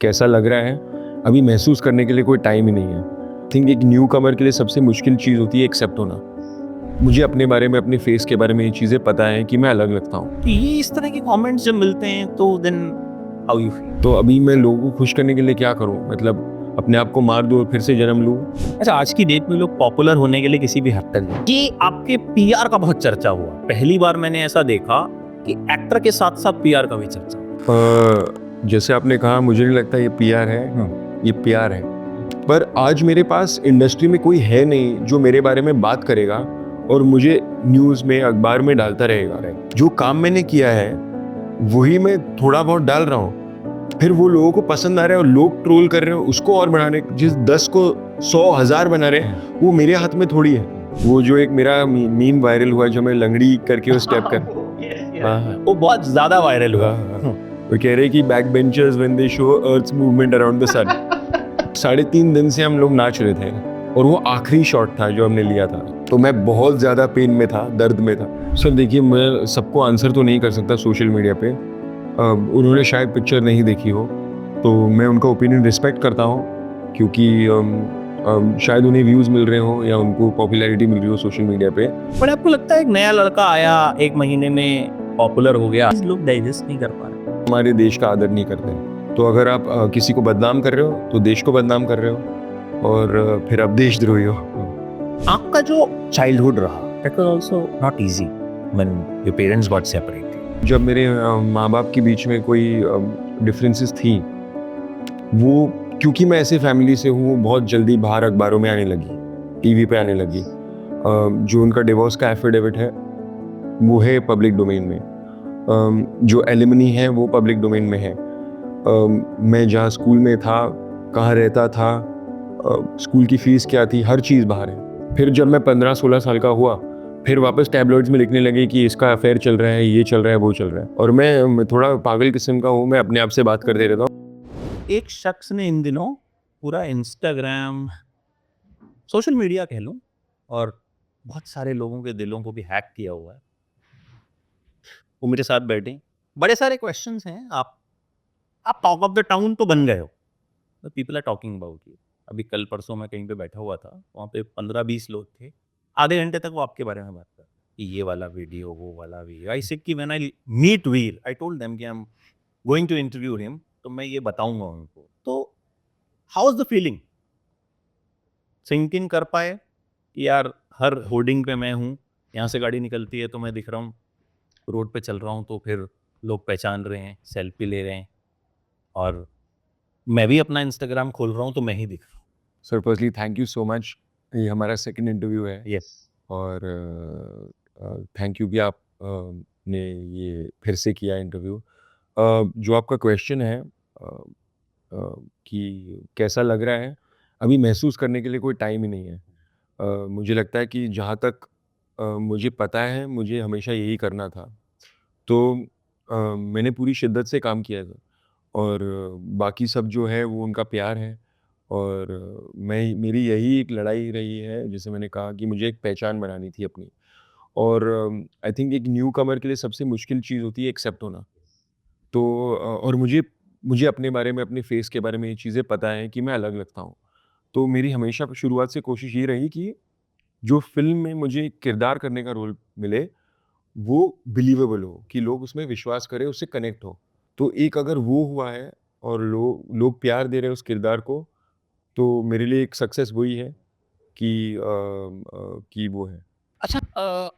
कैसा लग रहा है अभी महसूस करने के लिए कोई टाइम ही नहीं है। थिंक एक न्यू कमर के लिए सबसे मुश्किल चीज़ होती है एक्सेप्ट होना। मुझे अपने बारे में, अपने फेस के बारे में ये चीज़ें पता है कि मैं अलग लगता हूँ। कि ये इस तरह के कमेंट्स जब मिलते हैं तो देन हाउ यू फील? तो अभी मैं लोगों को खुश करने के लिए क्या करूँ? मतलब अपने आप को मार दूँ और फिर से जन्म लूँ? अच्छा, आज की डेट में लोग पॉपुलर होने के लिए किसी भी हद तक जाते हैं। ये आपके पीआर का बहुत चर्चा हुआ। पहली बार मैंने ऐसा देखा कि एक्टर के साथ साथ पीआर का भी चर्चा हुआ। जैसे आपने कहा, मुझे नहीं लगता ये पीआर है, ये प्यार है। पर आज मेरे पास इंडस्ट्री में कोई है नहीं जो मेरे बारे में बात करेगा और मुझे न्यूज़ में, अखबार में डालता रहेगा। जो काम मैंने किया है वही मैं थोड़ा बहुत डाल रहा हूँ। फिर वो लोगों को पसंद आ रहा है और लोग ट्रोल कर रहे हो उसको और बढ़ाने, जिस 10 को 100,000 बना रहे हैं वो मेरे हाथ में थोड़ी है। वो जो एक मेरा मीम वायरल हुआ जो मैं लंगड़ी करके वो स्टेप कर, हाँ, वो बहुत ज्यादा वायरल हुआ। वो कह रहे कि back benchers when they show earth's movement around the sun. 3.5 दिन से हम लोग नाच रहे थे और वो आखिरी शॉट था जो हमने लिया था। तो मैं बहुत ज़्यादा पेन में था, दर्द में था। सर देखिए, मैं सबको आंसर तो नहीं कर सकता सोशल मीडिया पे। उन्होंने शायद पिक्चर नहीं देखी हो, तो मैं उनका ओपिनियन रिस्पेक्ट करता हूँ क्योंकि शायद उन्हें व्यूज़ मिल रहे हो या उनको पॉपुलैरिटी मिल रही हो सोशल मीडिया पे। पर आपको लगता है एक नया लड़का आया 1 महीने में पॉपुलर हो गया, लोग डाइजेस्ट नहीं कर पा रहे? हमारे देश का आदर नहीं करते हैं। तो अगर आप किसी को बदनाम कर रहे हो तो देश को बदनाम कर रहे हो और फिर आप देशद्रोही हो। आपका जो चाइल्डहुड रहा, that was also not easy when your parents got separated. जब मेरे माँ बाप के बीच में कोई डिफरेंसेस थी, वो क्योंकि मैं ऐसे फैमिली से हूँ, वो बहुत जल्दी बाहर अखबारों में आने लगी, टीवी पे आने लगी। जो उनका डिवोर्स का एफिडेविट है वो है पब्लिक डोमेन में। जो एलिमनी है वो पब्लिक डोमेन में है। मैं जहाँ स्कूल में था, कहाँ रहता था, स्कूल की फीस क्या थी, हर चीज़ बाहर है। फिर जब मैं 15-16 साल का हुआ, फिर वापस टैबलॉइड्स में लिखने लगे कि इसका अफेयर चल रहा है, ये चल रहा है, वो चल रहा है। और मैं थोड़ा पागल किस्म का हूँ, मैं अपने आप से बात करते रहता हूँ। एक शख्स ने इन दिनों पूरा इंस्टाग्राम, सोशल मीडिया कह लूं, और बहुत सारे लोगों के दिलों को भी हैक किया हुआ है। वो मेरे साथ बैठे हैं। बड़े सारे क्वेश्चंस हैं। आप टॉक ऑफ द टाउन तो बन गए हो, people are talking about you. अभी कल परसों मैं कहीं पे बैठा हुआ था, वहाँ पे 15-20 लोग थे। आधे घंटे तक वो आपके बारे में बात कर, कि ये वाला वीडियो, वो वाला वीडियो। आई सेड कि when I meet Veer, I told them कि I am going to interview him, तो मैं ये बताऊंगा उनको। तो how is the feeling? Sink in कर पाए कि यार हर होर्डिंग पे मैं हूँ, यहाँ से गाड़ी निकलती है तो मैं दिख रहा हूँ, रोड पे चल रहा हूँ तो फिर लोग पहचान रहे हैं, सेल्फी ले रहे हैं, और मैं भी अपना इंस्टाग्राम खोल रहा हूँ तो मैं ही दिख रहा हूँ। Sir firstly thank you so much. ये हमारा सेकंड इंटरव्यू है यस। और थैंक यू कि आप ने ये फिर से किया इंटरव्यू। जो आपका क्वेश्चन है कि कैसा लग रहा है, अभी महसूस करने के लिए कोई टाइम ही नहीं है। मुझे लगता है कि जहाँ तक मुझे पता है, मुझे हमेशा यही करना था। तो मैंने पूरी शिद्दत से काम किया था और बाकी सब जो है वो उनका प्यार है। और मेरी यही एक लड़ाई रही है, जैसे मैंने कहा कि मुझे एक पहचान बनानी थी अपनी। और आई थिंक एक न्यू कमर के लिए सबसे मुश्किल चीज़ होती है एक्सेप्ट होना। तो और मुझे मुझे अपने बारे में, अपने फेस के बारे में ये चीज़ें पता है कि मैं अलग लगता हूँ। तो मेरी हमेशा शुरुआत से कोशिश ये रही कि जो फ़िल्म में मुझे किरदार करने का रोल मिले, वो बिलीवेबल हो, कि लोग उसमें विश्वास करें, उससे कनेक्ट हो। तो एक अगर वो हुआ है और लोग प्यार दे रहे हैं उस किरदार को, तो मेरे लिए एक सक्सेस वही है कि वो है। अच्छा,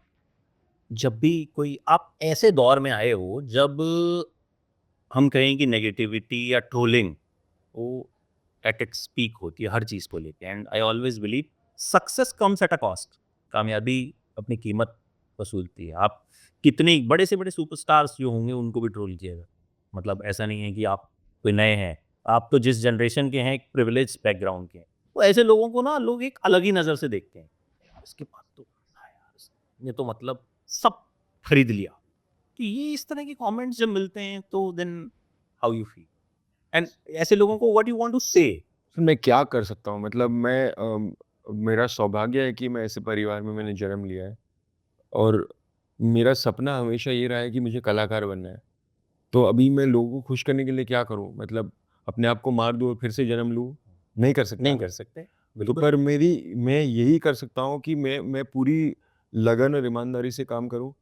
जब भी कोई आप ऐसे दौर में आए हो जब हम कहें कि नेगेटिविटी या ट्रोलिंग वो एट इट्स पीक होती है हर चीज़ को लेके, and I always believe success comes at a cost. कामयाबी अपनी कीमत वसूलती है। आप कितने बड़े से बड़े सुपरस्टार्स जो होंगे उनको भी ट्रोल किया जाए, मतलब ऐसा नहीं है कि आप कोई नए हैं। आप तो जिस जनरेशन के हैं, एक प्रिविलेज बैकग्राउंड के हैं, तो ऐसे लोगों को ना लोग एक अलग ही नज़र से देखते हैं। यार इसके पास तो, हाँ यार, ये तो मतलब सब खरीद लिया। तो ये इस तरह के कमेंट्स जब मिलते हैं तो then how you feel, and ऐसे लोगों को व्हाट यू वांट टू से? फिर मैं क्या कर सकता हूँ? मतलब मेरा सौभाग्य है कि मैं ऐसे परिवार में मैंने जन्म लिया है और मेरा सपना हमेशा ये रहा है कि मुझे कलाकार बनना है। तो अभी मैं लोगों को खुश करने के लिए क्या करूँ? मतलब अपने आप को मार दूँ और फिर से जन्म लूँ, नहीं कर सकता। नहीं कर सकते, तो बिल्कुल। पर मैं यही कर सकता हूँ कि मैं पूरी लगन और ईमानदारी से काम करूँ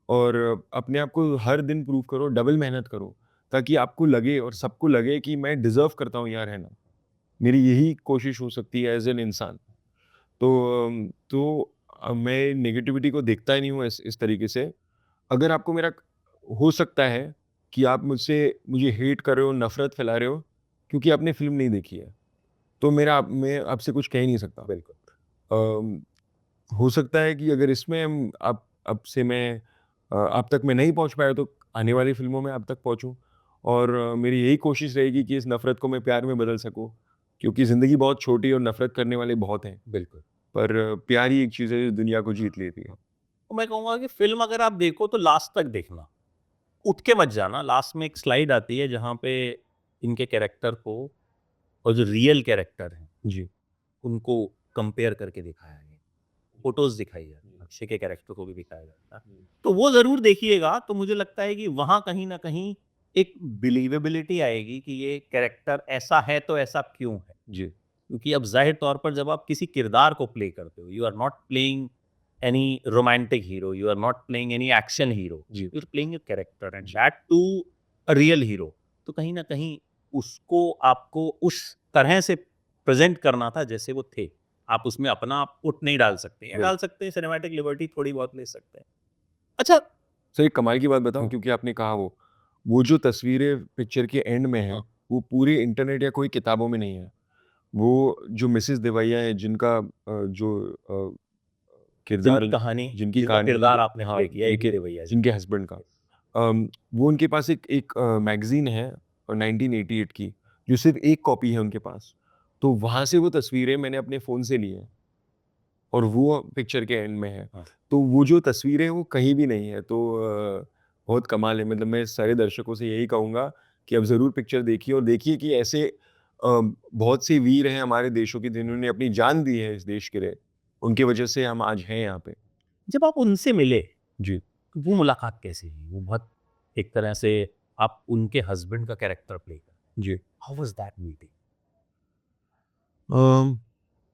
और अपने आप को हर दिन प्रूव करो, डबल मेहनत करो, ताकि आपको लगे और सबको लगे कि मैं डिज़र्व करता हूँ यहाँ रहना। मेरी यही कोशिश हो सकती है एज़ एन इंसान। तो मैं नेगेटिविटी को देखता ही नहीं हूँ इस तरीके से। अगर आपको मेरा हो सकता है कि आप मुझे हेट कर रहे हो, नफ़रत फैला रहे हो, क्योंकि आपने फ़िल्म नहीं देखी है, तो मैं आपसे कुछ कह ही नहीं सकता। बिल्कुल। अम, हो सकता है कि अगर इसमें आप अब से मैं आप तक मैं नहीं पहुँच पाया तो आने वाली फ़िल्मों में आप तक पहुँचूँ और मेरी यही कोशिश रहेगी कि इस नफ़रत को मैं प्यार में बदल सकूँ, क्योंकि ज़िंदगी बहुत छोटी और नफ़रत करने वाले बहुत हैं। बिल्कुल। पर प्यार ही एक चीज़ है जो दुनिया को जीत लेती है। तो मैं कहूँगा कि फ़िल्म अगर आप देखो तो लास्ट तक देखना। उठ के मत जाना। लास्ट में एक स्लाइड आती है जहाँ पे इनके कैरेक्टर को और जो रियल कैरेक्टर हैं, जी। उनको कंपेयर करके दिखाया गया। फ़ोटोज़ दिखाई जाती हैं, अक्षय के कैरेक्टर को भी दिखाया जाता है। तो वो ज़रूर देखिएगा, तो मुझे लगता है कि वहाँ कहीं न कहीं एक बिलीवेबिलिटी आएगी कि ये कैरेक्टर ऐसा है तो ऐसा क्यों है? जी, क्योंकि अब ज़ाहिर तौर पर जब आप किसी किरदार को प्ले करते हो, you are not playing any romantic hero, you are not playing any action hero, जी, you are playing a character and जी, that to a real hero. तो कहीं न कहीं उसको आपको उस तरह से प्रेज़ेंट करना था जैसे वो थे। आप उसमें अपना पुट नहीं डाल सकते या बिल्कुल। डाल सकते हैं, सिनेमैटिक लिबर्टी थोड़ी बहुत ले सकते हैं। अच्छा। सर एक कमाल की बात बताऊँ हाँ, क्योंकि आपने कहा वो जो तस्वीरें पिक्चर के एंड में हैं, हाँ। वो पूरे इंटरनेट या कोई किताबों में नहीं है। वो जो मिसेज़ देवैया है जिनका जो जिनकी किरदार कहानी, जिनकी जिनका कहानी किरदार आपने हाँ, प्ले किया एके रवैया जी। जिनके हस्बैंड का। वो उनके पास एक एक मैगज़ीन है 1988 की, जो सिर्फ़ एक कॉपी है उनके पास। तो वहाँ से वो तस्वीरें मैंने अपने फ़ोन से ली हैं और वो पिक्चर के एंड में है। हाँ। तो वो जो तस्वीरें हैं वो कहीं भी नहीं है। तो बहुत कमाल है मतलब मैं सारे दर्शकों से यही कहूँगा कि आप ज़रूर पिक्चर देखिए और देखिए कि ऐसे बहुत से वीर हैं हमारे देशों के जिन्होंने अपनी जान दी है इस देश के लिए। उनकी वजह से हम आज हैं यहाँ पे। जब आप उनसे मिले, जी। तो वो मुलाकात कैसी रही? वो बहुत एक तरह से आप उनके हस्बैंड का कैरेक्टर प्ले कर रहे हैं। जी। How was that meeting? Um,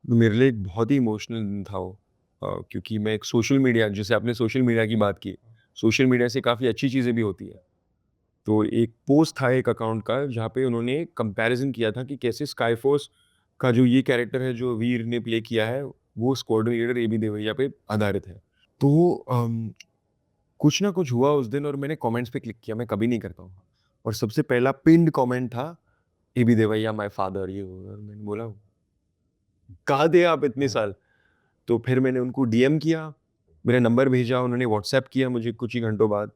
मेरे लिए एक बहुत ही इमोशनल दिन था वो क्योंकि मैं एक सोशल मीडिया जैसे आपने सोशल मीडिया की बात की, सोशल मीडिया से काफ़ी अच्छी चीज़ें भी होती हैं। तो एक पोस्ट था एक अकाउंट का जहाँ पे उन्होंने कंपैरिज़न किया था कि कैसे स्काई फ़ोर्स का जो ये कैरेक्टर है जो वीर ने प्ले किया है, वो स्क्वाड्रन लीडर एबी देवैया पे आधारित है। तो कुछ ना कुछ हुआ उस दिन और मैंने कमेंट्स पे क्लिक किया, मैं कभी नहीं करता हूँ। और सबसे पहला पिन्ड कमेंट था एबी देवैया माय फादर ये वो और मैंने बोला कहाँ थे आप इतने साल? तो फिर मैंने उनको डीएम किया, मेरा नंबर भेजा, उन्होंने व्हाट्सएप किया मुझे कुछ ही घंटों बाद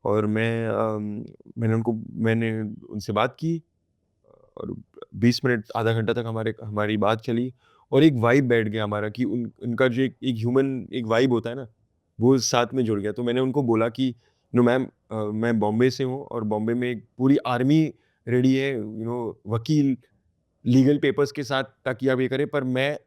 और मैंने उनसे बात की और 20 मिनट आधा घंटा तक हमारी बात चली और एक वाइब बैठ गया हमारा कि उनका जो एक ह्यूमन एक वाइब होता है ना, वो साथ में जुड़ गया। तो मैंने उनको बोला कि नो मैम मैं बॉम्बे से हूँ और बॉम्बे में एक पूरी आर्मी रेडी है, वकील, लीगल पेपर्स के साथ ताकि आप ये करें पर मैं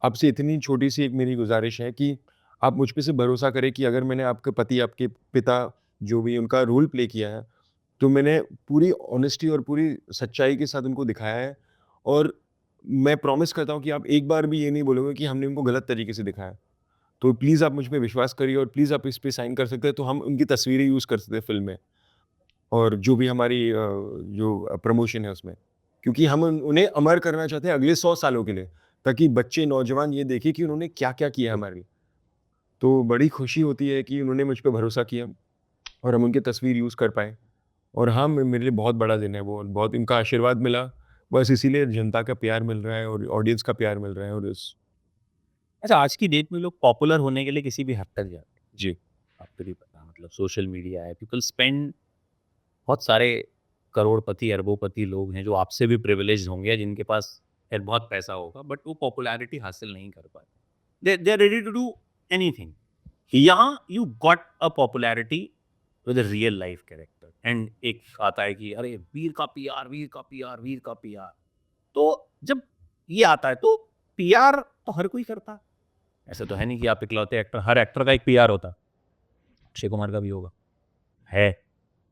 आपसे इतनी छोटी-सी एक मेरी गुज़ारिश है कि आप मुझ पे से भरोसा करें कि अगर मैंने आपके पति, आपके पिता जो भी उनका रोल प्ले किया है, तो मैंने पूरी ऑनेस्टी और पूरी सच्चाई के साथ उनको दिखाया है और मैं प्रॉमिस करता हूँ कि आप एक बार भी ये नहीं बोलोगे कि हमने उनको गलत तरीके से दिखाया। तो प्लीज़ आप मुझ पे विश्वास करिए और प्लीज़ आप इस पे साइन कर सकते हैं, तो हम उनकी तस्वीरें यूज़ कर सकते हैं फ़िल्म में और जो भी हमारी जो प्रमोशन है उसमें। क्योंकि हम उन्हें अमर करना चाहते हैं अगले 100 सालों के लिए, ताकि बच्चे, नौजवान ये देखें कि उन्होंने क्या-क्या किया है हमारे लिए। तो बड़ी खुशी होती है कि उन्होंने मुझ पे भरोसा किया और हम उनकी तस्वीर यूज़ कर पाए। और हाँ, मेरे लिए बहुत बड़ा दिन है वो और बहुत उनका आशीर्वाद मिला। बस इसीलिए जनता का प्यार मिल रहा है और ऑडियंस का प्यार मिल रहा है और इस अच्छा, आज की डेट में लोग पॉपुलर होने के लिए किसी भी हद तक जाते हैं। जी, आपको भी पता है, मतलब सोशल मीडिया है, पीपल स्पेंड, बहुत सारे करोड़पति, अरबों-पति लोग हैं जो आपसे भी प्रिविलेज्ड होंगे या जिनके पास शायद बहुत पैसा होगा, बट वो पॉपुलैरिटी हासिल नहीं कर पाते। They are ready to do anything. यहाँ you got a popularity with a real life character and एक आता है कि अरे वीर का पीआर, वीर का पीआर, वीर का पीआर। तो जब ये आता है तो पीआर तो हर कोई करता है। ऐसा तो है नहीं कि आप इकलौते एक्टर, हर एक्टर का एक पीआर होता है। अक्षय कुमार का भी होगा, है,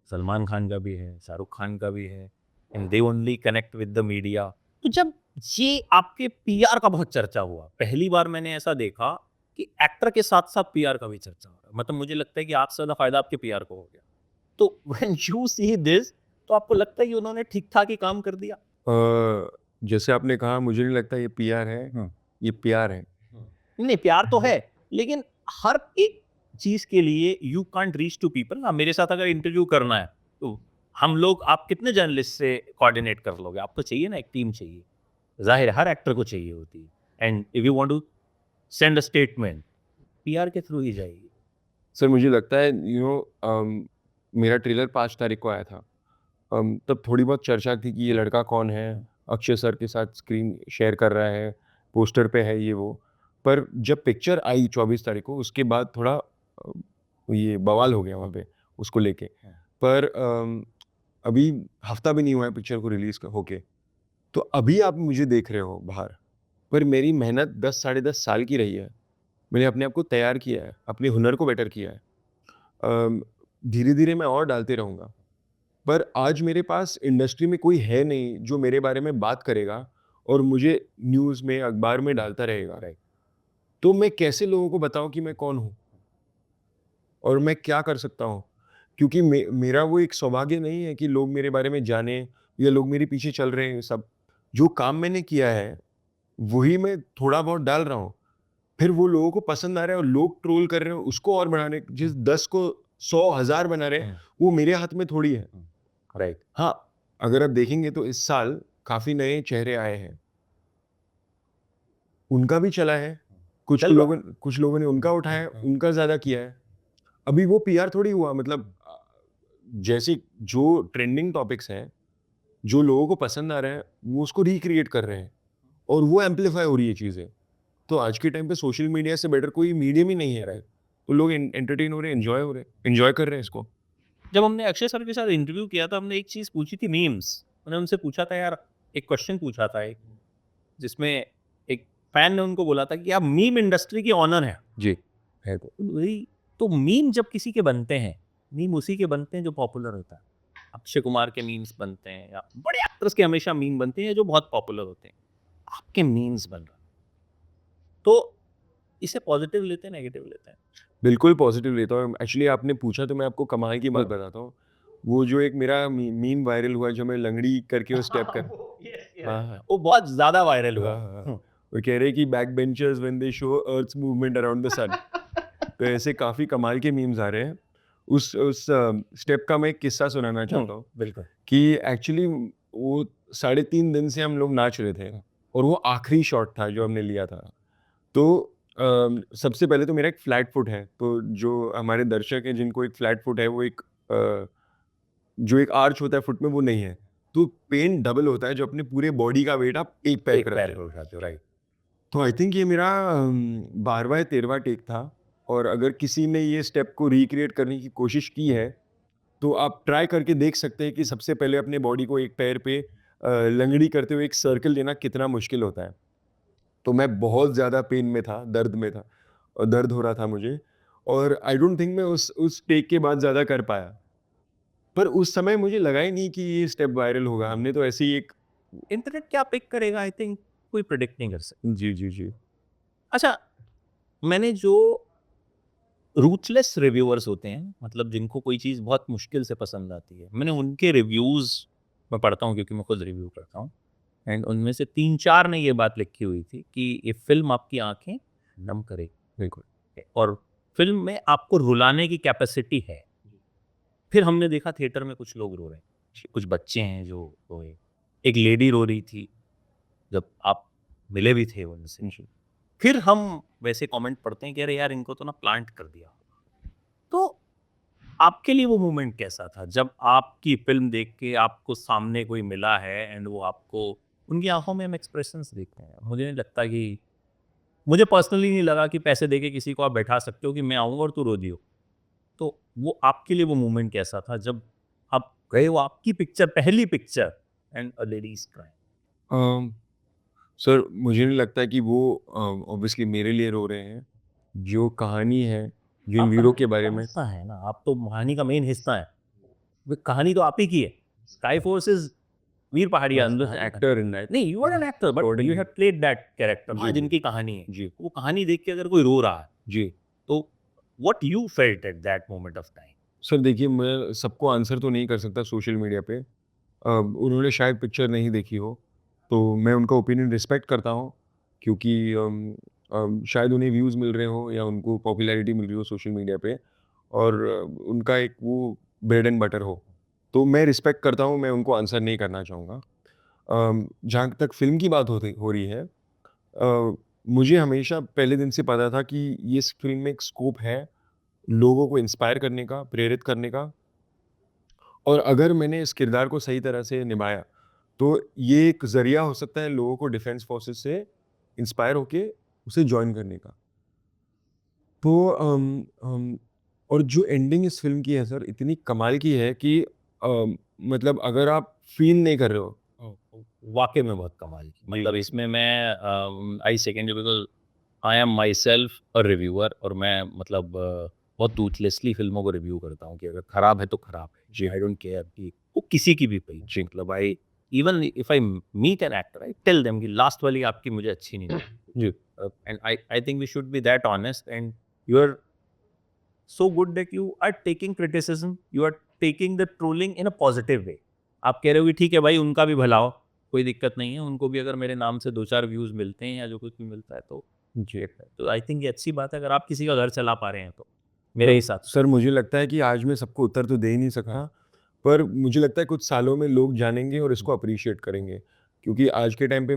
सलमान खान का भी है, शाहरुख खान का भी है, and they only connect with the media. तो जब ये आपके पीआर का बहुत चर्चा हुआ, पहली बार मैंने ऐसा देखा कि एक्टर के साथ साथ पीआर का भी चर्चा हो रहा है। मतलब मुझे लगता है कि आपसे ज्यादा फायदा आपके पीआर को हो गया। तो व्हेन यू सी दिस, तो आपको लगता है कि उन्होंने ठीक ठाक ही काम कर दिया? जैसे आपने कहा, मुझे नहीं लगता ये पीआर है, ये प्यार है। नहीं, प्यार तो है, लेकिन हर एक चीज के लिए you can't reach to people ना। मेरे साथ अगर इंटरव्यू करना है, तो हम लोग, आप कितने जर्नलिस्ट से कोऑर्डिनेट कर लोगे? आपको चाहिए ना, एक टीम चाहिए। जाहिर है हर एक्टर को चाहिए होती है। And if you want to send a statement, PR के थ्रू ही जाएगी। सर मुझे लगता है मेरा ट्रेलर 5 तारीख को आया था। तब थोड़ी बहुत चर्चा थी कि ये लड़का कौन है, अक्षय सर के साथ स्क्रीन शेयर कर रहा है, पोस्टर पे है ये वो। पर जब पिक्चर आई 24 तारीख को, उसके बाद थोड़ा ये बवाल हो गया वहाँ पे उसको लेके। पर अभी हफ्ता भी नहीं हुआ है पिक्चर को रिलीज होके, तो अभी आप मुझे देख रहे हो बाहर। पर मेरी मेहनत 10 साढ़े 10 साल की रही है। मैंने अपने आप को तैयार किया है, अपने हुनर को बेटर किया है। धीरे धीरे मैं और डालते रहूँगा। पर आज मेरे पास इंडस्ट्री में कोई है नहीं जो मेरे बारे में बात करेगा और मुझे न्यूज़ में, अखबार में डालता रहेगा। तो मैं कैसे लोगों को बताऊं कि मैं कौन हूं और मैं क्या कर सकता हूं? क्योंकि मेरा वो एक सौभाग्य नहीं है कि लोग मेरे बारे में जाने या लोग मेरे पीछे चल रहे हैं। सब जो काम मैंने किया है वही मैं थोड़ा बहुत डाल रहा हूँ। फिर वो लोगों को पसंद आ रहा है और लोग ट्रोल कर रहे हैं उसको और बढ़ाने। जिस 10 को 100,000 बना रहे हैं, वो मेरे हाथ में थोड़ी है। राइट। हाँ, अगर आप देखेंगे तो इस साल काफ़ी नए चेहरे आए हैं। उनका भी चला है। चल रहा कुछ लोगों ने उनका उठाया, उनका ज़्यादा किया है। अभी वो पीआर थोड़ी हुआ। मतलब जैसे जो ट्रेंडिंग टॉपिक्स हैं, जो लोगों को पसंद आ रहे हैं, वो उसको रिक्रिएट कर रहे हैं और वो एम्प्लीफाई हो रही है चीज़ें। तो आज के टाइम पे सोशल मीडिया से बेटर कोई मीडियम ही नहीं है, राइट? तो लोग एंटरटेन हो रहे हैं, एन्जॉय हो रहे हैं, एन्जॉय कर रहे हैं इसको। जब हमने अक्षय सर के साथ इंटरव्यू किया था, हमने एक चीज़ पूछी थी, मीम्स। मैंने उनसे पूछा था यार, एक क्वेश्चन पूछा था एक, जिसमें एक फैन ने उनको बोला था कि आप मीम इंडस्ट्री की ऑनर हैं। जी, है तो। वही, तो मीम जब किसी के बनते हैं, मीम उसी के बनते हैं जो पॉपुलर होता है। अक्षय कुमार के मीम्स बनते हैं, या बड़े एक्टर्स के हमेशा मीम बनते हैं जो बहुत पॉपुलर होते हैं। आपके मीम्स बन रहे हैं, तो इसे पॉजिटिव लेते हैं, नेगेटिव लेते हैं? बिल्कुल पॉजिटिव लेता हूँ। एक्चुअली आपने पूछा तो मैं आपको कमाल की बात बताता हूँ। वो जो एक मेरा मीम वायरल हुआ, जो मैं लंगड़ी करके वो स्टेप कर। हाँ, हाँ। वो बहुत ज्यादा वायरल हुआ। हाँ, हाँ, हाँ। वो कह रहे हैं कि back benchers when they show earth's movement around the sun. तो ऐसे काफ़ी कमाल के मीम्स आ रहे हैं। उस स्टेप का मैं एक किस्सा सुनाना चाहता हूँ बिल्कुल। कि एक्चुअली वो 3.5 दिन से हम लोग नाच रहे थे और वो आखिरी शॉट था जो हमने लिया था। तो सबसे पहले तो मेरा एक फ्लैट फुट है, तो जो हमारे दर्शक हैं जिनको एक फ्लैट फुट है, वो एक जो एक आर्च होता है फुट में, वो नहीं है। तो पेन डबल होता है जो अपने पूरे बॉडी का वेट आप एक पैर एक पे पैर रखते पे हो। उठाते हो, राइट। तो आई थिंक ये मेरा 12वां या 13वां टेक था। और अगर किसी ने ये स्टेप को रिक्रिएट करने की कोशिश की है, तो आप ट्राई करके देख सकते हैं कि सबसे पहले अपने बॉडी को एक पैर पे लंगड़ी करते हुए एक सर्कल लेना कितना मुश्किल होता है। तो मैं बहुत ज़्यादा पेन में था, दर्द में था और दर्द हो रहा था मुझे। और आई डोंट थिंक मैं उस टेक के बाद ज़्यादा कर पाया। पर उस समय मुझे लगा ही नहीं कि ये स्टेप वायरल होगा। हमने तो ऐसे ही एक। इंटरनेट क्या पिक करेगा, आई थिंक कोई प्रिडिक्ट नहीं कर सकता। जी, जी, जी। अच्छा, मैंने जो रूथलेस रिव्यूअर्स होते हैं, मतलब जिनको कोई चीज़ बहुत मुश्किल से पसंद आती है, मैंने उनके रिव्यूज़ मैं पढ़ता हूँ, क्योंकि मैं खुद रिव्यू करता हूँ। एंड उनमें से 3-4 ने ये बात लिखी हुई थी कि ये फ़िल्म आपकी आँखें नम करेगी, बिल्कुल। और फ़िल्म में आपको रुलाने की कैपेसिटी है। फिर हमने देखा थिएटर में कुछ लोग रो रहे हैं, कुछ बच्चे हैं जो रोए, एक लेडी रो रही थी, जब आप मिले भी थे उनसे। जी। फिर हम वैसे कमेंट पढ़ते हैं कि अरे यार, इनको तो ना प्लांट कर दिया। तो आपके लिए वो मोमेंट कैसा था जब आपकी फ़िल्म देख के आपको सामने कोई मिला है, एंड वो आपको, उनकी आँखों में हम एक्सप्रेशंस देखते हैं। मुझे नहीं लगता कि, मुझे पर्सनली नहीं लगा कि पैसे देके किसी को आप बैठा सकते हो कि मैं आऊँगा और तू रो दियो। तो वो आपके लिए वो मोमेंट कैसा था जब आप गए, वो आपकी पिक्चर, पहली picture, and a lady is crying? Um, sir मुझे नहीं लगता कि वो ऑब्वियसली मेरे लिए रो रहे हैं। जो कहानी है, जिन आप वीरों के कहानी बारे का में। हिस्सा है ना, आप तो कहानी का मेन हिस्सा है। वो कहानी तो आप ही की है। Sky Force is Veer Pahariya actor in that. नहीं, you are an actor but According- you have played that character. जी, आज जी। इनकी कहानी है, जी, वो कहानी देख के अगर कोई रो रहा है जी। तो what you felt at that moment of time? Sir देखिए, मैं सबको आंसर तो नहीं कर सकता सोशल मीडिया पे। उन्होंने शायद पिक्चर नहीं देखी हो, तो मैं उनका ओपिनियन रिस्पेक्ट करता हूँ, क्योंकि शायद उन्हें व्यूज़ मिल रहे हों या उनको पॉपुलैरिटी मिल रही हो सोशल मीडिया पे, और उनका एक वो ब्रेड एंड बटर हो। तो मैं रिस्पेक्ट करता हूँ, मैं उनको आंसर नहीं करना चाहूँगा। जहाँ तक फ़िल्म की बात हो रही है, मुझे हमेशा पहले दिन से पता था कि ये इस फ़िल्म में एक स्कोप है, लोगों को इंस्पायर करने का, प्रेरित करने का, और अगर मैंने इस किरदार को सही तरह से निभाया, तो ये एक ज़रिया हो सकता है लोगों को डिफेंस फ़ोर्सेस से इंस्पायर होके उसे जॉइन करने का। तो और जो एंडिंग इस फ़िल्म की है सर, इतनी कमाल की है कि मतलब अगर आप फ़ील नहीं कर रहे हो। वाकई में बहुत कमाल की, जी। मतलब इसमें मैं I second you because I am myself a reviewer, और मैं मतलब बहुत रूथलेसली फिल्मों को रिव्यू करता हूँ कि अगर खराब है तो खराब है, जी। आई डोंट केयर कि वो किसी की भी पई, जी। मतलब I even if I meet an actor I tell them कि लास्ट वाली आपकी मुझे अच्छी नहीं लगी, जी। And I think we should be that honest, and you are so good that you are taking criticism, you are taking the trolling in a positive way. आप कह रहे हो कि ठीक है भाई, उनका भी भला हो, कोई दिक्कत नहीं है, उनको भी अगर मेरे नाम से 2-4 व्यूज़ मिलते हैं या जो कुछ भी मिलता है तो जी। ग्रेट है। तो आई थिंक ये अच्छी बात है अगर आप किसी का घर चला पा रहे हैं तो, मेरे हिसाब से। सर मुझे लगता है कि आज मैं सबको उत्तर तो दे ही नहीं सकता, पर मुझे लगता है कुछ सालों में लोग जानेंगे और इसको अप्रिशिएट करेंगे, क्योंकि आज के टाइम पे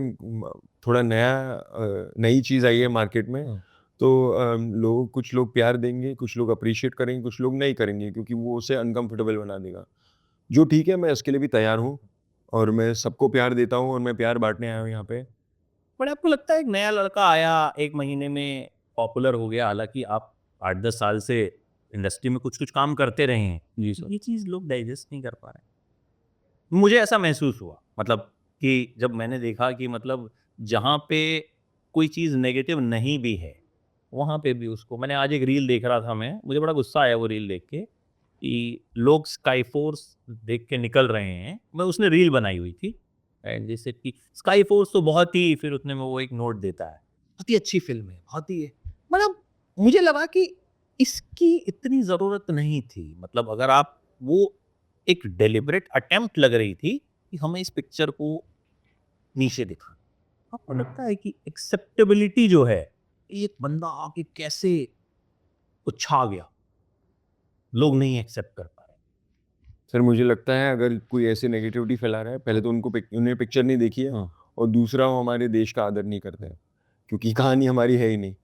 थोड़ा नई चीज़ आई है मार्केट में। तो कुछ लोग प्यार देंगे, कुछ लोग अप्रिशिएट करेंगे, कुछ लोग नहीं करेंगे, क्योंकि वो उसे अनकंफर्टेबल बना देगा। जो ठीक है, मैं उसके लिए भी तैयार हूँ, और मैं सबको प्यार देता हूँ, और मैं प्यार बांटने आया हूँ यहाँ पे। बट आपको लगता है एक नया लड़का आया, 1 महीने में पॉपुलर हो गया, हालाँकि आप 8-10 साल से इंडस्ट्री में कुछ-कुछ काम करते रहे हैं, जी सर। ये चीज़ लोग डाइजेस्ट नहीं कर पा रहे हैं। मुझे ऐसा महसूस हुआ, मतलब कि जब मैंने देखा कि मतलब जहाँ पे कोई चीज़ नेगेटिव नहीं भी है, वहाँ पे भी उसको मैंने आज एक रील देख रहा था मैं, मुझे बड़ा गुस्सा आया वो रील देख के कि लोग स्काई फोर्स देख के निकल रहे हैं। मैं उसने रील बनाई हुई थी एंड जैसे कि स्काई फोर्स तो बहुत ही, फिर उतने में वो एक नोट देता है, बहुत ही अच्छी फ़िल्म है, बहुत ही मतलब मुझे लगा कि इसकी इतनी ज़रूरत नहीं थी। मतलब अगर आप वो एक डेलिब्रेट अटेम्प्ट लग रही थी कि हमें इस पिक्चर को नीचे दिखाना। आपको लगता है कि एक्सेप्टेबिलिटी जो है, एक बंदा आके कैसे छा गया, लोग नहीं एक्सेप्ट कर पा रहे। सर मुझे लगता है अगर कोई ऐसे नेगेटिविटी फैला रहा है, पहले तो उन्हें पिक्चर नहीं देखी है, हाँ, और दूसरा वो हमारे देश का आदर नहीं करते हैं, क्योंकि कहानी हमारी है ही नहीं।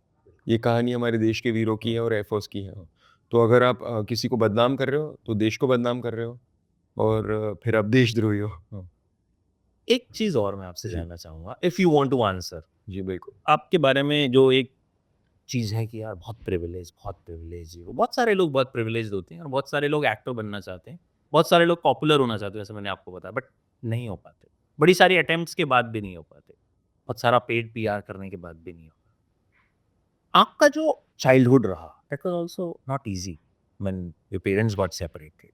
ये कहानी हमारे देश के वीरों की है और एयरफोर्स की है। तो अगर आप किसी को बदनाम कर रहे हो, तो देश को बदनाम कर रहे हो, और फिर आप देशद्रोही हो। एक चीज़ और मैं आपसे जी। जानना चाहूँगा, if you want to answer, जी, बिल्कुल। आपके बारे में जो एक चीज़ है कि यार बहुत प्रिविलेज है, वो बहुत सारे लोग बहुत प्रिविलेज्ड होते हैं और बहुत सारे लोग एक्टर बनना चाहते हैं, बहुत सारे लोग पॉपुलर होना चाहते हैं, जैसे मैंने आपको बताया, बट नहीं हो पाते। बड़ी सारी अटेम्प्ट्स के बाद भी नहीं हो पाते, बहुत सारा पेड पीआर करने के बाद भी नहीं हो पाते। आपका जो चाइल्डहुड रहा, that was also not easy when your parents got separated.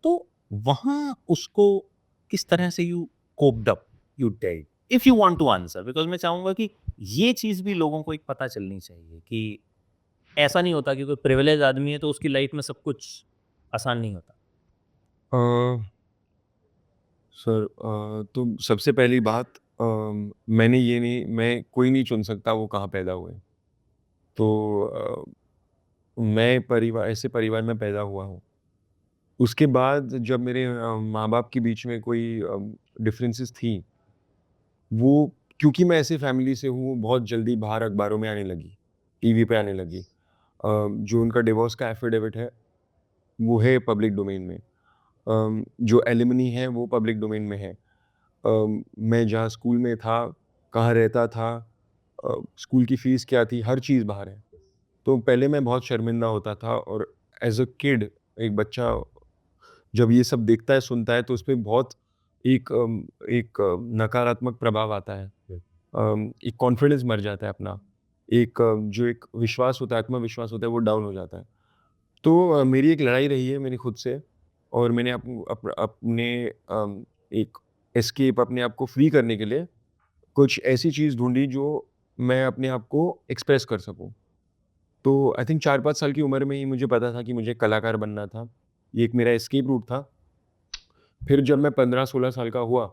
तो वहाँ उसको किस तरह से you coped up, you did? If you want to answer, because मैं चाहूँगा कि ये चीज़ भी लोगों को एक पता चलनी चाहिए कि ऐसा नहीं होता कि कोई प्रिविलेज आदमी है तो उसकी लाइफ में सब कुछ आसान नहीं होता। अ, सर तो सबसे पहली बात, मैं कोई नहीं चुन सकता वो कहाँ पैदा हुए। तो मैं ऐसे परिवार में पैदा हुआ हूँ। उसके बाद जब मेरे माँ-बाप के बीच में कोई डिफरेंसेस थी, वो क्योंकि मैं ऐसी फैमिली से हूँ, बहुत जल्दी बाहर अखबारों में आने लगी, टीवी पे आने लगी। जो उनका डिवोर्स का एफिडेविट है, वो है पब्लिक डोमेन में। जो एलिमनी है, वो पब्लिक डोमेन में है। मैं जहाँ स्कूल में था, कहाँ रहता था, स्कूल की फ़ीस क्या थी, हर चीज़ बाहर है। तो पहले मैं बहुत शर्मिंदा होता था, और एज़ अ किड, एक बच्चा जब ये सब देखता है, सुनता है, तो उसपे बहुत नकारात्मक प्रभाव आता है। एक कॉन्फिडेंस मर जाता है अपना। जो एक विश्वास होता है, आत्मविश्वास होता है, वो डाउन हो जाता है। तो मेरी एक लड़ाई रही है मेरी खुद से, और मैंने अपने एक एस्केप, अपने आप को फ्री करने के लिए कुछ ऐसी चीज़ ढूँढी जो मैं अपने आप को एक्सप्रेस कर सकूँ। तो आई थिंक 4-5 साल की उम्र में ही मुझे पता था कि मुझे कलाकार बनना था। ये एक मेरा एस्केप रूट था। फिर जब मैं 15-16 साल का हुआ,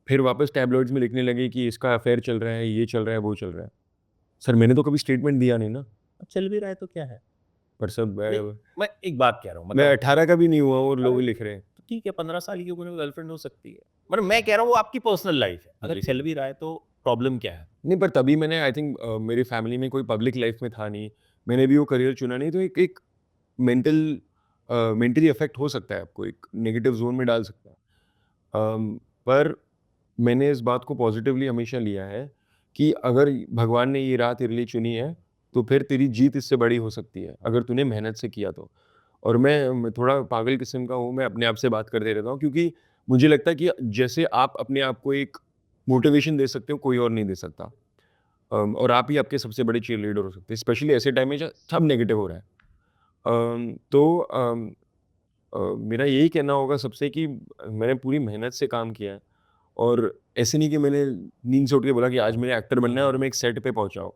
फिर वापस टैबलॉइड्स में लिखने लगे कि इसका अफ़ेयर चल रहा है, ये चल रहा है, वो चल रहा है। सर मैंने तो कभी स्टेटमेंट दिया नहीं ना, अब चल भी रहा है तो क्या है? पर सर नहीं, मैं एक बात कह रहा हूँ, मैं मतलब 18 का भी नहीं हुआ और लोग लिख रहे हैं। तो ठीक है, 15 साल की उम्र में गर्लफ्रेंड हो सकती है। मतलब मैं कह रहा हूँ वो आपकी पर्सनल लाइफ़ है। अगर जी। चल भी रहा है तो प्रॉब्लम क्या है? नहीं, पर तभी मैंने आई थिंक मेरी फैमिली में कोई पब्लिक लाइफ़ में था नहीं, मैंने भी वो करियर चुना नहीं, तो एक एक मेंटल मेंटली अफ़ेक्ट हो सकता है आपको, एक नेगेटिव ज़ोन में डाल सकता है। पर मैंने इस बात को पॉज़िटिवली हमेशा लिया है कि अगर भगवान ने ये राह तेरे लिए चुनी है, तो फिर तेरी जीत इससे बड़ी हो सकती है, अगर तूने मेहनत से किया तो। और मैं थोड़ा पागल किस्म का हूँ, मैं अपने आप से बात करते रहता हूँ क्योंकि मुझे लगता है कि जैसे आप अपने आप को एक मोटिवेशन दे सकते हो, कोई और नहीं दे सकता। और आप ही आपके सबसे बड़े चीयरलीडर हो सकते हैं, स्पेशली ऐसे टाइम में जब सब नेगेटिव हो रहा है। तो मेरा यही कहना होगा सबसे कि मैंने पूरी मेहनत से काम किया है और ऐसे नहीं कि मैंने नींद से उठ के बोला कि आज मुझे एक्टर बनना है और मैं एक सेट पे पहुंचा हूँ।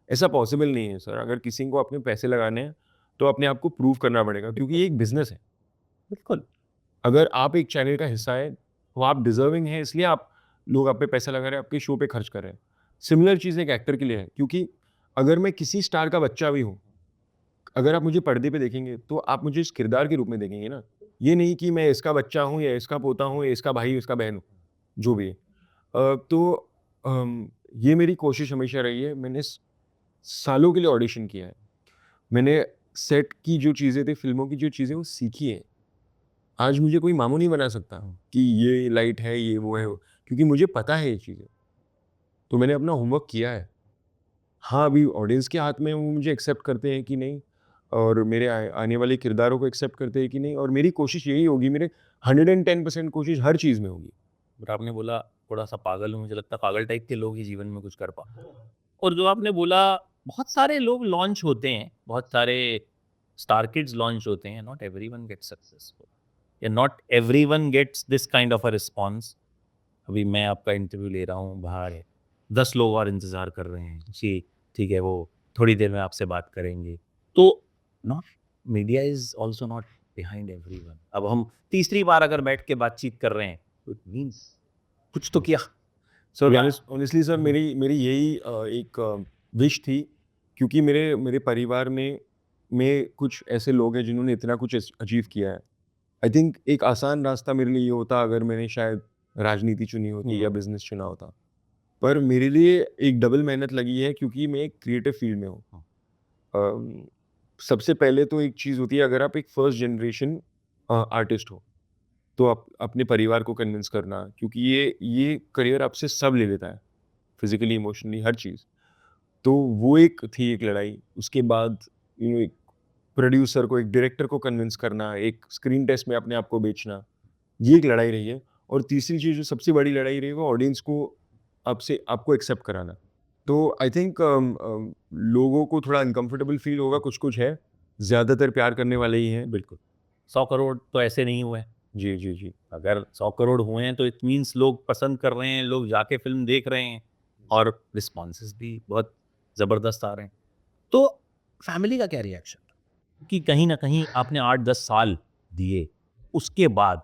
ऐसा पॉसिबल नहीं है सर। अगर किसी को अपने पैसे लगाने हैं तो अपने आप को प्रूव करना पड़ेगा क्योंकि ये एक बिजनेस है। बिल्कुल। अगर आप एक चैनल का हिस्सा है तो आप डिजर्विंग है, इसलिए आप लोग आप पे पैसा लगा रहे हैं, आपके शो पे खर्च कर रहे हैं। सिमिलर चीज़ एक एक्टर के लिए है क्योंकि अगर मैं किसी स्टार का बच्चा भी हूँ, अगर आप मुझे पर्दे पे देखेंगे तो आप मुझे इस किरदार के रूप में देखेंगे ना। ये नहीं कि मैं इसका बच्चा हूँ या इसका पोता हूँ या इसका भाई, इसका बहन हूँ, जो भी है। तो ये मेरी कोशिश हमेशा रही है। मैंने सालों के लिए ऑडिशन किया है। मैंने सेट की जो चीज़ें थी, फ़िल्मों की जो चीज़ें वो सीखी है। आज मुझे कोई मामू नहीं बना सकता कि ये लाइट है, ये वो है, वो क्योंकि मुझे पता है ये चीज़ें। तो मैंने अपना होमवर्क किया है। हाँ, अभी ऑडियंस के हाथ में है, वो मुझे एक्सेप्ट करते हैं कि नहीं और मेरे आने वाले किरदारों को एक्सेप्ट करते हैं कि नहीं, और मेरी कोशिश यही होगी, मेरे 110% कोशिश हर चीज़ में होगी। बट आपने बोला थोड़ा-सा पागल हूँ, मुझे लगता है पागल टाइप के लोग ही जीवन में कुछ कर और जो आपने बोला बहुत सारे लोग लॉन्च होते हैं, बहुत सारे स्टार किड्स लॉन्च होते हैं, नॉट एवरीवन गेट्स सक्सेसफुल या not everyone gets this kind of a response. अभी मैं आपका इंटरव्यू ले रहा हूँ, बाहर है, 10 लोग और इंतज़ार कर रहे हैं। जी, ठीक है, वो थोड़ी देर में आपसे बात करेंगे। तो not media is also not behind everyone. अब हम तीसरी बार अगर बैठ के बातचीत कर रहे हैं, तो इट मीन्स कुछ तो किया। सर या ऑनेस्टली सर मेरी मेरी यही एक विश थी क्योंकि मेरे मेरे परिवार में कुछ ऐसे लोग हैं जिन्होंने इतना कुछ अचीव किया है। आई थिंक एक आसान रास्ता मेरे लिए ये होता अगर मैंने शायद राजनीति चुनी होती या बिज़नेस चुना होता। पर मेरे लिए एक डबल मेहनत लगी है क्योंकि मैं एक क्रिएटिव फील्ड में हूँ। अम, सबसे पहले तो एक चीज़ होती है, अगर आप एक फर्स्ट जनरेशन आर्टिस्ट हो, तो आप अपने परिवार को कन्विंस करना, क्योंकि ये करियर आपसे सब ले लेता है, फिज़िकली, इमोशनली, हर चीज़। तो वो एक थी एक लड़ाई। उसके बाद एक प्रोड्यूसर को, एक डायरेक्टर को कन्विंस करना, एक स्क्रीन टेस्ट में अपने आप को बेचना, ये एक लड़ाई रही है। और तीसरी चीज़ जो सबसे बड़ी लड़ाई रही है वो ऑडियंस को आपसे आपको एक्सेप्ट कराना। तो आई थिंक लोगों को थोड़ा अनकंफर्टेबल फ़ील होगा, कुछ-कुछ है, ज़्यादातर प्यार करने वाले ही हैं। बिल्कुल, 100 करोड़ तो ऐसे नहीं हुए। जी, जी, जी। अगर 100 करोड़ हुए हैं तो इट मीन्स लोग पसंद कर रहे हैं, लोग जाके फ़िल्म देख रहे हैं और रिस्पॉन्सेज़ भी बहुत ज़बरदस्त आ रहे हैं। तो फैमिली का क्या रिएक्शन था? कि कहीं न कहीं आपने 8-10 साल दिए, उसके बाद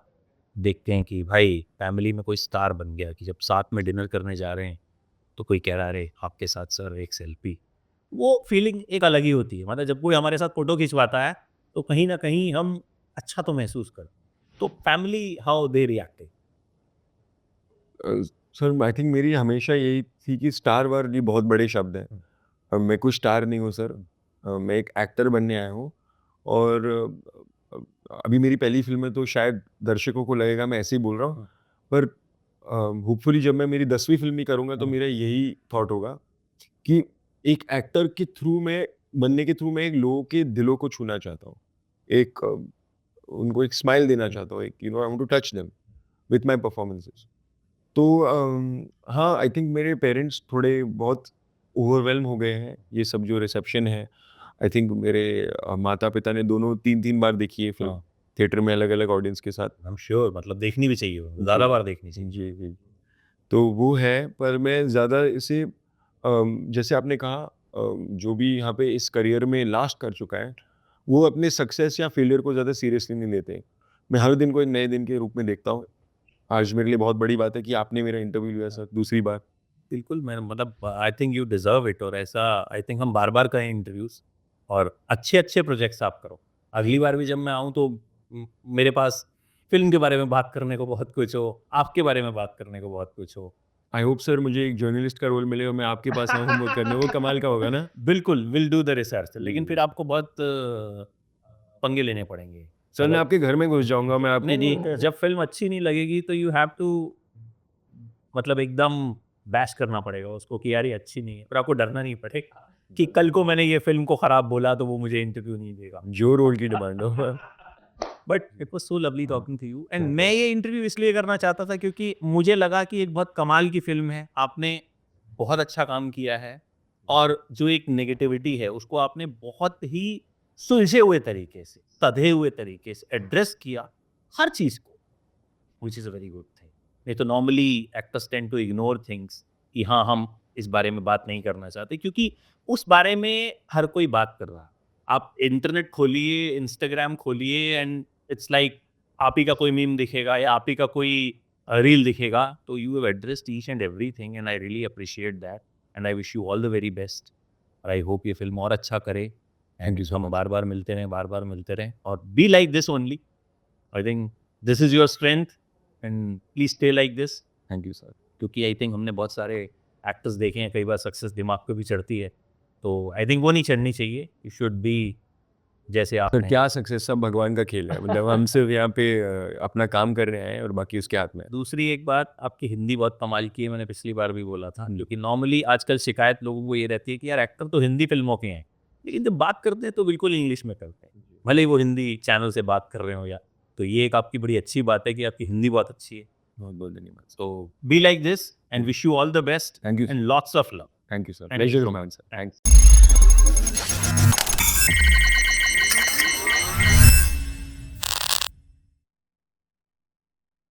देखते हैं कि भाई फैमिली में कोई स्टार बन गया कि जब साथ में डिनर करने जा रहे हैं, तो कोई कह रहा है, "अरे! आपके साथ सर एक सेल्फी।" वो फीलिंग एक अलग ही होती है। मतलब जब कोई हमारे साथ फ़ोटो खिंचवाता है, तो कहीं न कहीं हम अच्छा तो महसूस करते हैं। तो family how they reacted? A, sir I think मेरी हमेशा यही थी कि स्टार-वार ये बहुत बड़े शब्द हैं। मैं कोई स्टार नहीं हूँ सर। मैं एक एक्टर बनने आया हूँ और अभी मेरी पहली फ़िल्म है तो शायद दर्शकों को लगेगा मैं ऐसे ही बोल रहा हूँ। पर होपफुली जब मैं मेरी 10वीं फ़िल्म भी करूँगा तो मेरा यही थॉट होगा कि एक एक्टर के थ्रू मैं बनने के थ्रू मैं एक लोगों के दिलों को छूना चाहता हूँ। एक उनको एक स्माइल देना चाहता हूँ। एक I want to touch them with my performances. तो हाँ, आई थिंक मेरे पेरेंट्स थोड़े बहुत ओवरवेल्म हो गए हैं, ये सब जो रिसेप्शन है। आई थिंक मेरे माता-पिता ने दोनों 3-3 बार देखी है फ़िल्म, हाँ, थिएटर में अलग-अलग ऑडियंस के साथ। आई एम श्योर मतलब देखनी भी चाहिए वो, जी। ज़्यादा बार देखनी चाहिए। जी, जी। तो वो है, पर मैं ज़्यादा इसे जैसे आपने कहा जो भी यहाँ पे इस करियर में लास्ट कर चुका है, वो अपने सक्सेस या फेलियर को ज़्यादा सीरियसली नहीं लेते। मैं हर दिन को एक नए दिन के रूप में देखता हूँ। आज मेरे लिए बहुत बड़ी बात है कि आपने मेरा इंटरव्यू लिया सर, दूसरी बार। बिल्कुल, मैं मतलब I think you deserve it और ऐसा आई थिंक हम बार-बार करें इंटरव्यूज़ और अच्छे-अच्छे प्रोजेक्ट्स आप करो। अगली बार भी जब मैं आऊँ तो मेरे पास फ़िल्म के बारे में बात करने को बहुत कुछ हो, आपके बारे में बात करने को बहुत कुछ हो। आई होप सर मुझे एक जर्नलिस्ट का रोल मिले और मैं आपके पास आऊँ वो करने, वो कमाल का होगा ना? बिल्कुल, विल डू द रिसर्च लेकिन हुँ। फिर आपको बहुत पंगे लेने पड़ेंगे। सर मैं अगर आपके घर में घुस जाऊँगा, मैं नहीं, आपको नहीं, जब फ़िल्म अच्छी नहीं लगेगी तो यू हैव टू मतलब एकदम बैश करना पड़ेगा उसको कि यार ये अच्छी नहीं है। फिर आपको डरना नहीं पड़ेगा कि कल को मैंने ये फ़िल्म को खराब बोला तो वो मुझे इंटरव्यू नहीं देगा। जो रोल की डिमांड हो। But it was so lovely talking to you and मैं ये इंटरव्यू इसलिए करना चाहता था क्योंकि मुझे लगा कि एक बहुत कमाल की फ़िल्म है। आपने बहुत अच्छा काम किया है और जो एक नेगेटिविटी है उसको आपने बहुत ही सुलझे हुए तरीके से, सधे हुए तरीके से एड्रेस किया हर चीज़ को, which is a very good thing. नहीं तो normally actors tend to ignore things कि हाँ, हम इस बारे में बात नहीं करना चाहते क्योंकि उस बारे में हर कोई बात कर रहा है। आप इंटरनेट खोलिए, इंस्टाग्राम खोलिए एंड इट्स लाइक आप ही का कोई मीम दिखेगा या आप ही का कोई रील दिखेगा तो you have addressed each and everything and I really appreciate that and I wish you all the very best और आई होप ये फिल्म और अच्छा करे थैंक यू एंड सो हम मच। बार-बार मिलते रहें, बार-बार मिलते रहें और be like this only. I think this is your strength and please stay like this thank you sir. क्योंकि आई थिंक हमने बहुत सारे एक्टर्स देखे हैं, कई बार सक्सेस दिमाग पे भी चढ़ती है। तो आई थिंक वो नहीं चढ़नी चाहिए, यू शुड बी जैसे सर आपने क्या सक्सेस, सब भगवान का खेल है। मतलब हम सिर्फ यहाँ पे अपना काम कर रहे हैं और बाकी उसके हाथ में है। दूसरी एक बात आपकी हिंदी बहुत कमाल की है, मैंने पिछली बार भी बोला था, हुँ। क्योंकि नॉर्मली आजकल शिकायत लोगों को ये रहती है कि यार एक्टर तो हिंदी फ़िल्मों के हैं, लेकिन जब बात करते हैं तो बिल्कुल इंग्लिश में करते हैं। भले ही वो हिंदी चैनल से बात कर रहे हो या तो ये एक आपकी बड़ी अच्छी बात है कि आपकी हिंदी बहुत अच्छी है। बहुत-बहुत धन्यवाद sir. So be like this and wish you all the best thank you, and lots of love. Thank you sir. Thank you pleasure so is mine much. Sir. Thanks. Thanks.